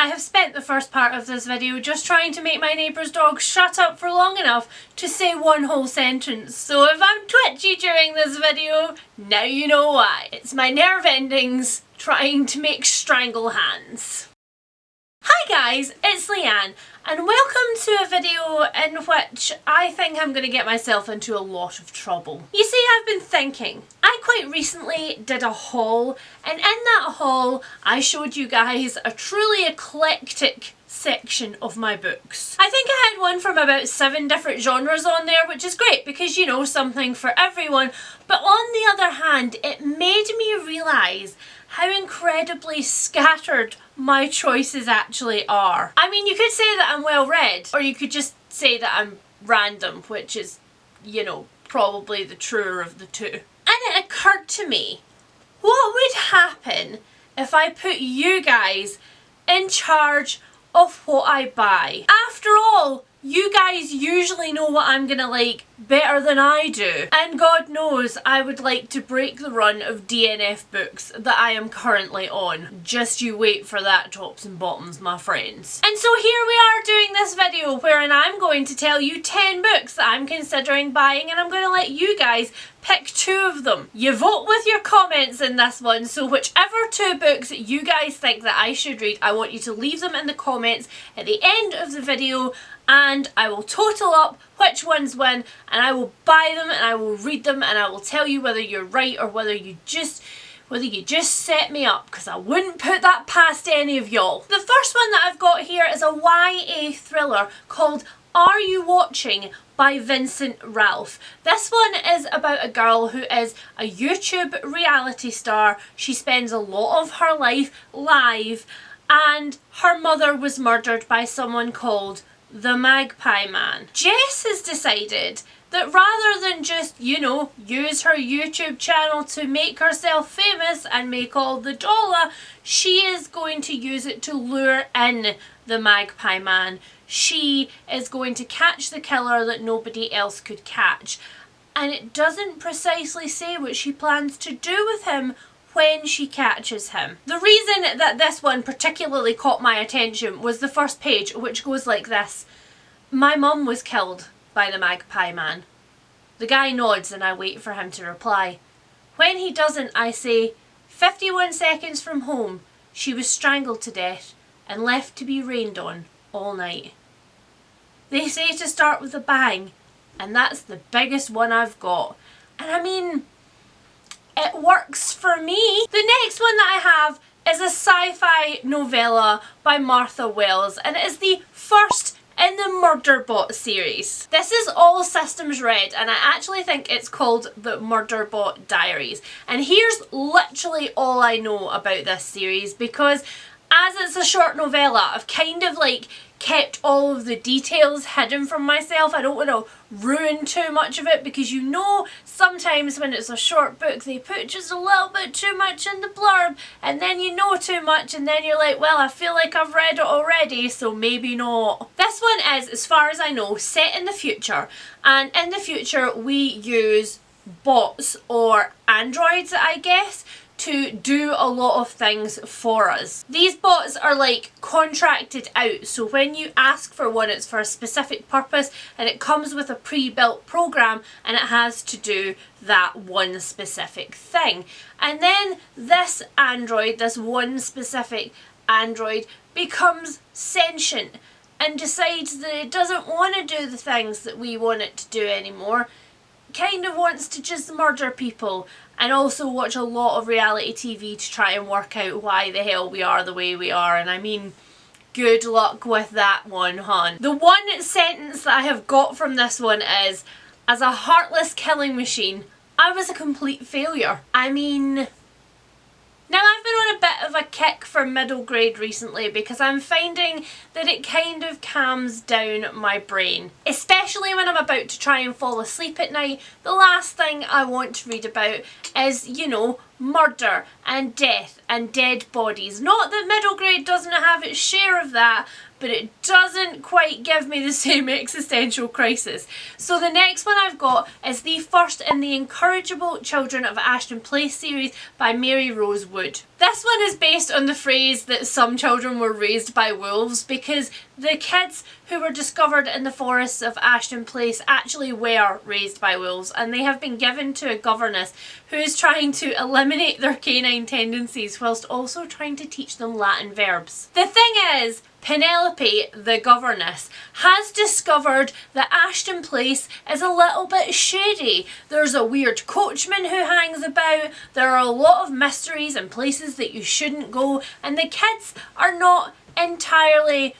I have spent the first part of this video just trying to make my neighbour's dog shut up for long enough to say one whole sentence. So if I'm twitchy during this video, now you know why. It's my nerve endings trying to make strangle hands. Hi guys, it's Leanne and welcome to a video in which I think I'm going to get myself into a lot of trouble. You see, I've been thinking. I quite recently did a haul, and in that haul I showed you guys a truly eclectic section of my books. I think I had one from about 7 different genres on there, which is great because, you know, something for everyone. But on the other hand, it made me realise how incredibly scattered my choices actually are. I mean, you could say that I'm well read, or you could just say that I'm random, which is, you know, probably the truer of the two. And it occurred to me, what would happen if I put you guys in charge of what I buy? After all, you guys usually know what I'm gonna like better than I do. And God knows I would like to break the run of DNF books that I am currently on. Just you wait for that, tops and bottoms, my friends. And so here we are doing this video wherein I'm going to tell you 10 books that I'm considering buying, and I'm going to let you guys pick 2 of them. You vote with your comments in this one, so whichever 2 books that you guys think that I should read, I want you to leave them in the comments at the end of the video, and I will total up which ones win, and I will buy them and I will read them and I will tell you whether you're right or whether you just set me up, because I wouldn't put that past any of y'all. The first one that I've got here is a YA thriller called Are You Watching by Vincent Ralph. This one is about a girl who is a YouTube reality star. She spends a lot of her life live, and her mother was murdered by someone called the Magpie Man. Jess has decided that rather than just, you know, use her YouTube channel to make herself famous and make all the dollar, she is going to use it to lure in the Magpie Man. She is going to catch the killer that nobody else could catch. And it doesn't precisely say what she plans to do with him when she catches him. The reason that this one particularly caught my attention was the first page, which goes like this. My mum was killed by the Magpie Man. The guy nods and I wait for him to reply. When he doesn't, I say, 51 seconds from home, she was strangled to death and left to be rained on all night. They say to start with a bang, and that's the biggest one I've got. And I mean, it works for me. The next one that I have is a sci-fi novella by Martha Wells, and it is the first in the Motorboat series. This is all systems red, and I actually think it's called the Motorboat Diaries. And here's literally all I know about this series, because as it's a short novella, I've kind of like kept all of the details hidden from myself. I don't want to ruin too much of it, because you know sometimes when it's a short book they put just a little bit too much in the blurb, and then you know too much and then you're like, well, I feel like I've read it already, so maybe not. This one is, as far as I know, set in the future, and in the future we use bots or androids, I guess, to do a lot of things for us. These bots are like contracted out, so when you ask for one it's for a specific purpose and it comes with a pre-built program and it has to do that one specific thing. And then this android, this one specific android, becomes sentient and decides that it doesn't want to do the things that we want it to do anymore. Kind of wants to just murder people and also watch a lot of reality TV to try and work out why the hell we are the way we are. And I mean, good luck with that one, hon. The one sentence that I have got from this one is, as a heartless killing machine, I was a complete failure. I mean, now I've been on a bit of a kick for middle grade recently because I'm finding that it kind of calms down my brain. Especially when I'm about to try and fall asleep at night, the last thing I want to read about is, you know, murder and death and dead bodies. Not that middle grade doesn't have its share of that, but it doesn't quite give me the same existential crisis. So the next one I've got is the first in the Incorrigible Children of Ashton Place series by Mary Rose Wood. This one is based on the phrase that some children were raised by wolves, because the kids who were discovered in the forests of Ashton Place actually were raised by wolves, and they have been given to a governess who is trying to eliminate their canine tendencies whilst also trying to teach them Latin verbs. The thing is, Penelope, the governess, has discovered that Ashton Place is a little bit shady. There's a weird coachman who hangs about, there are a lot of mysteries and places that you shouldn't go, and the kids are not entirely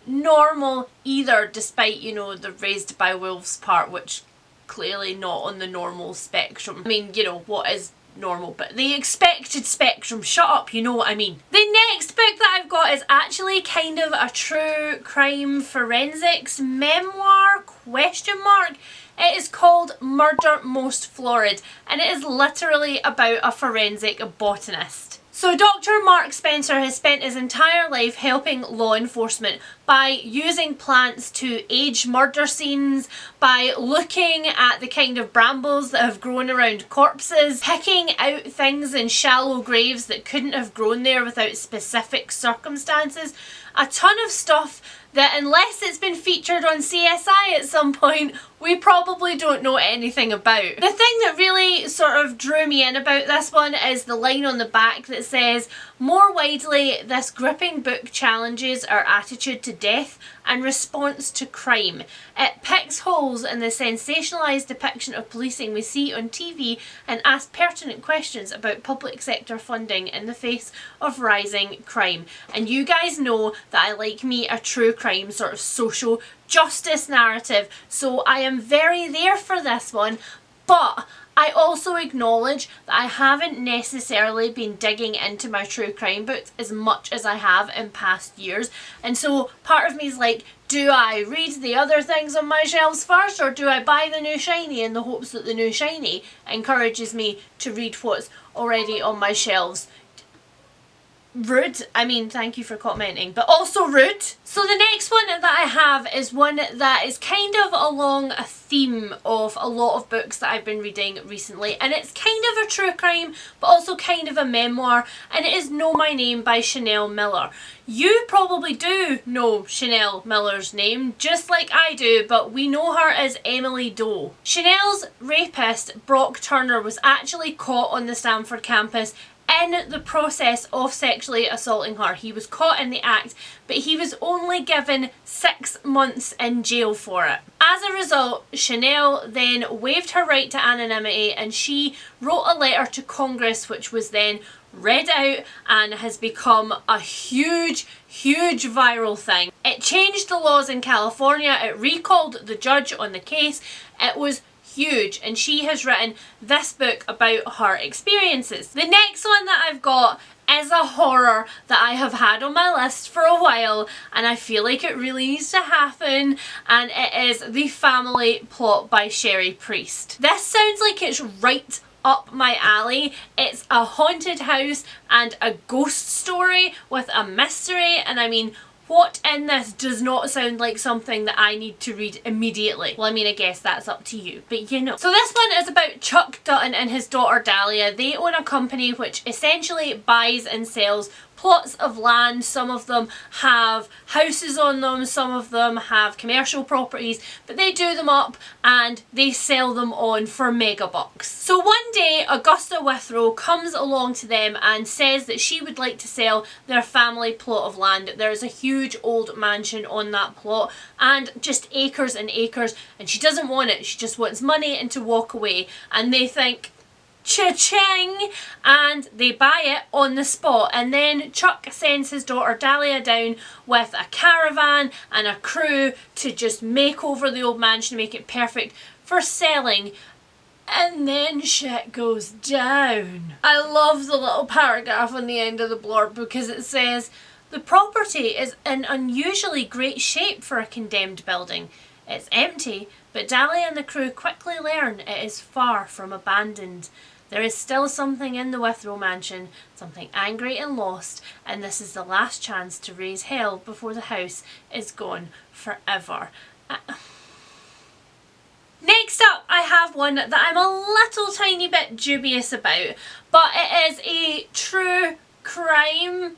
normal either, despite, you know, the raised by wolves part, which clearly not on the normal spectrum. I mean, you know, what is normal, but the expected spectrum, shut up, you know what I mean. The next book that I've got is actually kind of a true crime forensics memoir, question mark. It is called Murder Most Florid, and it is literally about a forensic botanist. So Dr. Mark Spencer has spent his entire life helping law enforcement by using plants to age murder scenes, by looking at the kind of brambles that have grown around corpses, picking out things in shallow graves that couldn't have grown there without specific circumstances. A ton of stuff that, unless it's been featured on CSI at some point, we probably don't know anything about. The thing that really sort of drew me in about this one is the line on the back that says, "More widely, this gripping book challenges our attitude to death and response to crime. It picks holes in the sensationalised depiction of policing we see on TV and asks pertinent questions about public sector funding in the face of rising crime." And you guys know that I like me a true crime sort of social justice narrative, so I am very there for this one, but I also acknowledge that I haven't necessarily been digging into my true crime books as much as I have in past years, and so part of me is like, do I read the other things on my shelves first, or do I buy the new shiny in the hopes that the new shiny encourages me to read what's already on my shelves? Rude. I mean, thank you for commenting, but also rude. So the next one that I have is one that is kind of along a theme of a lot of books that I've been reading recently, and it's kind of a true crime but also kind of a memoir, and it is Know My Name by Chanel Miller. You probably do know Chanel Miller's name, just like I do, but we know her as Emily Doe. Chanel's rapist, Brock Turner, was actually caught on the Stanford campus in the process of sexually assaulting her. He was caught in the act, but he was only given 6 months in jail for it. As a result, Chanel then waived her right to anonymity, and she wrote a letter to Congress which was then read out and has become a huge viral thing. It changed the laws in California, it recalled the judge on the case, it was huge, and she has written this book about her experiences. The next one that I've got is a horror that I have had on my list for a while, and I feel like it really needs to happen, and it is The Family Plot by Sherry Priest. This sounds like it's right up my alley. It's a haunted house and a ghost story with a mystery, and I mean, what in this does not sound like something that I need to read immediately? Well, I mean, I guess that's up to you, but you know. So this one is about Chuck Dutton and his daughter Dahlia. They own a company which essentially buys and sells plots of land. Some of them have houses on them, some of them have commercial properties, but they do them up and they sell them on for mega bucks. So one day Augusta Withrow comes along to them and says that she would like to sell their family plot of land. There's a huge old mansion on that plot and just acres and acres, and she doesn't want it, she just wants money and to walk away. And they think, cha-ching, and they buy it on the spot. And then Chuck sends his daughter Dahlia down with a caravan and a crew to just make over the old mansion, make it perfect for selling. And then shit goes down. I love the little paragraph on the end of the blurb because it says, "The property is in unusually great shape for a condemned building. It's empty, but Dahlia and the crew quickly learn it is far from abandoned. There is still something in the Withrow mansion, something angry and lost, and this is the last chance to raise hell before the house is gone forever. Next up, I have one that I'm a little tiny bit dubious about, but it is a true crime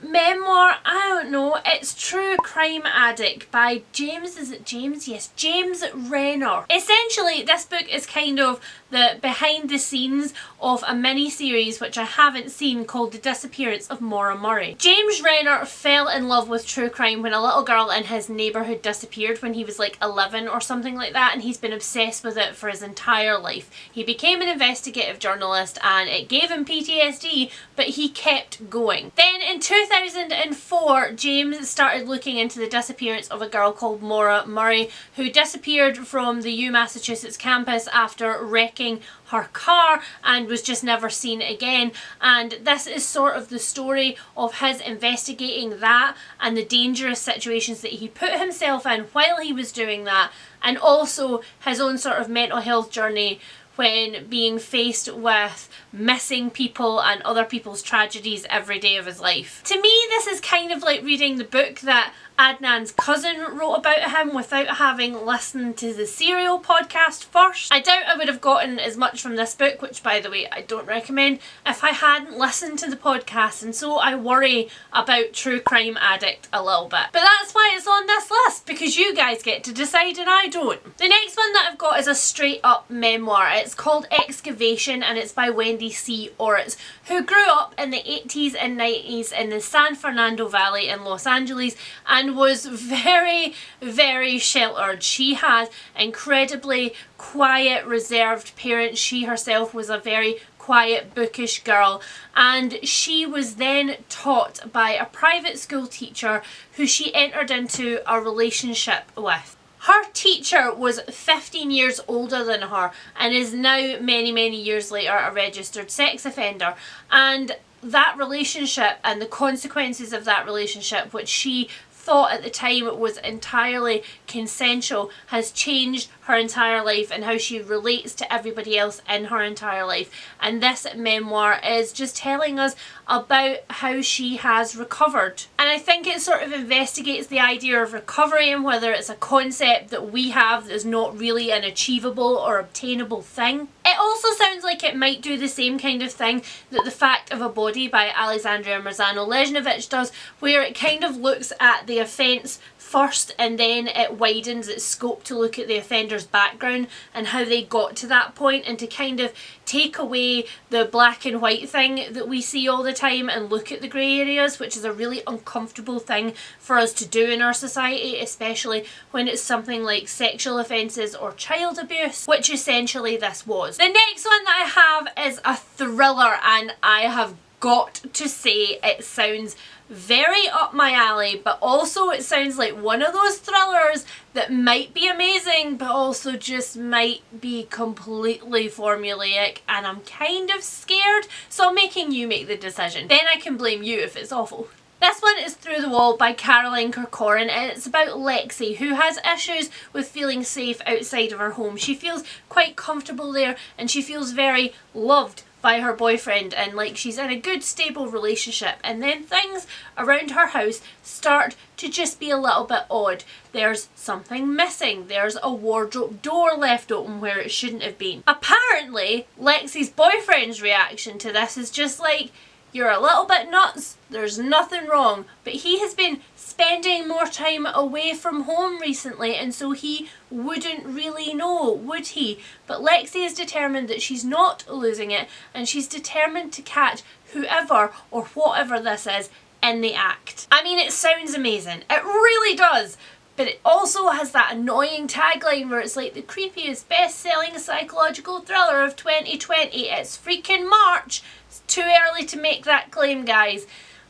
memoir. I don't know. It's True Crime Addict by James, is it James? Yes, James Renner. Essentially, this book is kind of the behind the scenes of a mini-series which I haven't seen called The Disappearance of Maura Murray. James Renner fell in love with true crime when a little girl in his neighbourhood disappeared when he was like 11 or something like that, and he's been obsessed with it for his entire life. He became an investigative journalist and it gave him PTSD, but he kept going. Then in 2004, James started looking into the disappearance of a girl called Maura Murray who disappeared from the Massachusetts campus after wrecking her car and was just never seen again. And this is sort of the story of his investigating that and the dangerous situations that he put himself in while he was doing that, and also his own sort of mental health journey when being faced with missing people and other people's tragedies every day of his life. To me, this is kind of like reading the book that Adnan's cousin wrote about him without having listened to the Serial podcast first. I doubt I would have gotten as much from this book, which by the way I don't recommend, if I hadn't listened to the podcast, and so I worry about True Crime Addict a little bit. But that's why it's on this list, because you guys get to decide and I don't. The next one that I've got is a straight up memoir. It's called Excavation and it's by Wendy C. Ortiz, who grew up in the 80s and 90s in the San Fernando Valley in Los Angeles and was very, very sheltered. She had incredibly quiet, reserved parents. She herself was a very quiet, bookish girl, and she was then taught by a private school teacher who she entered into a relationship with. Her teacher was 15 years older than her and is now many, many years later a registered sex offender, and that relationship and the consequences of that relationship, which she thought at the time was entirely consensual, has changed her entire life and how she relates to everybody else in her entire life. And this memoir is just telling us about how she has recovered. And I think it sort of investigates the idea of recovery and whether it's a concept that we have that is not really an achievable or obtainable thing. It also sounds like it might do the same kind of thing that The Fact of a Body by Alexandria Marzano-Lezhnovich does, where it kind of looks at the offence first and then it widens its scope to look at the offender's background and how they got to that point, and to kind of take away the black and white thing that we see all the time and look at the grey areas, which is a really uncomfortable thing for us to do in our society, especially when it's something like sexual offences or child abuse, which essentially this was. The next one that I have is a thriller, and I have got to say it sounds very up my alley, but also it sounds like one of those thrillers that might be amazing but also just might be completely formulaic, and I'm kind of scared, so I'm making you make the decision. Then I can blame you if it's awful. This one is Through the Wall by Caroline Corcoran, and it's about Lexi, who has issues with feeling safe outside of her home. She feels quite comfortable there and she feels very loved by her boyfriend and like she's in a good stable relationship, and then things around her house start to just be a little bit odd. There's something missing. There's a wardrobe door left open where it shouldn't have been. Apparently Lexi's boyfriend's reaction to this is just like, you're a little bit nuts, there's nothing wrong, but he has been spending more time away from home recently and so he wouldn't really know, would he? But Lexi is determined that she's not losing it, and she's determined to catch whoever or whatever this is in the act. I mean, it sounds amazing, it really does, but it also has that annoying tagline where it's like the creepiest best-selling psychological thriller of 2020. It's freaking March. It's too early to make that claim, guys,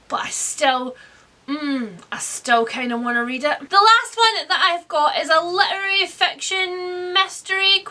but I still kind of want to read it. The last one that I've got is a literary fiction mystery ?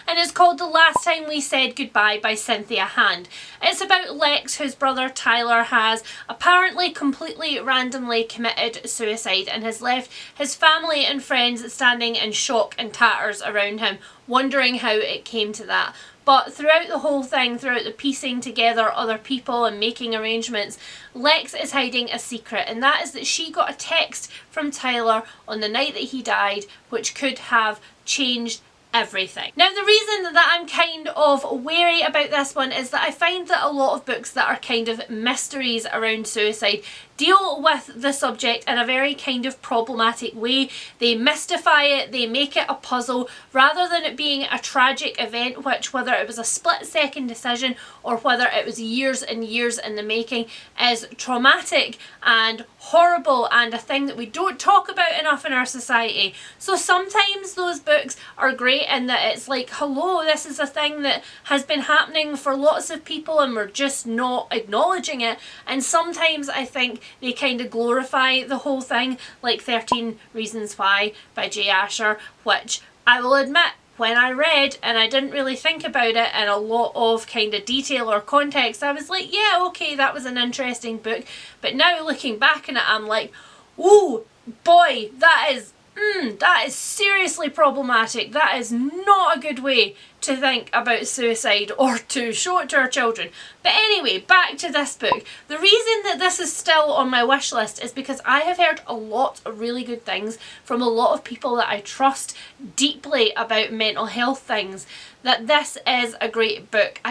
And it's called The Last Time We Said Goodbye by Cynthia Hand. It's about Lex, whose brother Tyler has apparently completely randomly committed suicide and has left his family and friends standing in shock and tatters around him, wondering how it came to that. But throughout the whole thing, throughout the piecing together other people and making arrangements, Lex is hiding a secret, and that is that she got a text from Tyler on the night that he died, which could have changed everything. Now, the reason that I'm kind of wary about this one is that I find that a lot of books that are kind of mysteries around suicide deal with the subject in a very kind of problematic way. They mystify it, they make it a puzzle, rather than it being a tragic event, which, whether it was a split-second decision or whether it was years and years in the making, is traumatic and horrible and a thing that we don't talk about enough in our society. So sometimes those books are great in that it's like, hello, this is a thing that has been happening for lots of people and we're just not acknowledging it. And sometimes I think they kind of glorify the whole thing, like 13 Reasons Why by Jay Asher, which I will admit, when I read and I didn't really think about it in a lot of kind of detail or context, I was like, yeah, okay, that was an interesting book. But now looking back on it, I'm like, ooh, boy, that is seriously problematic. That is not a good way to think about suicide or to show it to our children. But anyway, back to this book. The reason that this is still on my wish list is because I have heard a lot of really good things from a lot of people that I trust deeply about mental health things, that this is a great book.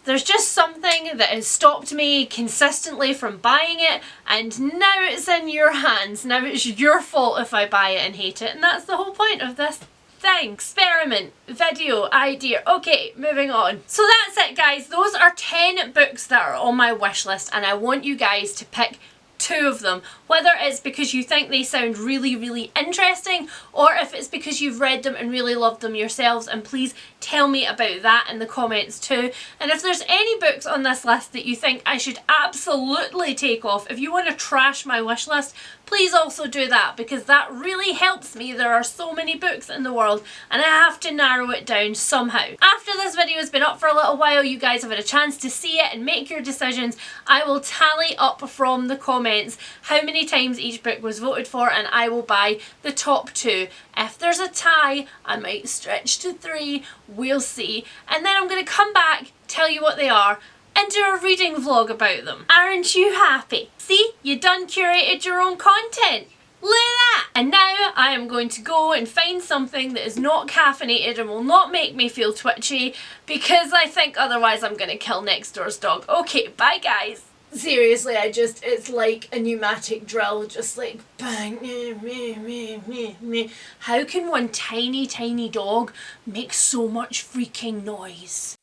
There's just something that has stopped me consistently from buying it, and now it's in your hands. Now it's your fault if I buy it and hate it, and that's the whole point of this thing. Experiment, video, idea. Okay, moving on. So that's it, guys. Those are 10 books that are on my wish list, and I want you guys to pick 2 of them, whether it's because you think they sound really, really interesting, or if it's because you've read them and really loved them yourselves, and please tell me about that in the comments too. And if there's any books on this list that you think I should absolutely take off, if you want to trash my wish list, please also do that, because that really helps me. There are so many books in the world and I have to narrow it down somehow. After this video has been up for a little while, you guys have had a chance to see it and make your decisions. I will tally up from the comments how many times each book was voted for, and I will buy the top 2. If there's a tie, I might stretch to 3, we'll see. And then I'm going to come back, tell you what they are, and do a reading vlog about them. Aren't you happy? See, you done curated your own content. Look at that! And now I am going to go and find something that is not caffeinated and will not make me feel twitchy, because I think otherwise I'm going to kill next door's dog. Okay, bye guys. Seriously, it's like a pneumatic drill, just like bang, meh. How can one tiny, tiny dog make so much freaking noise?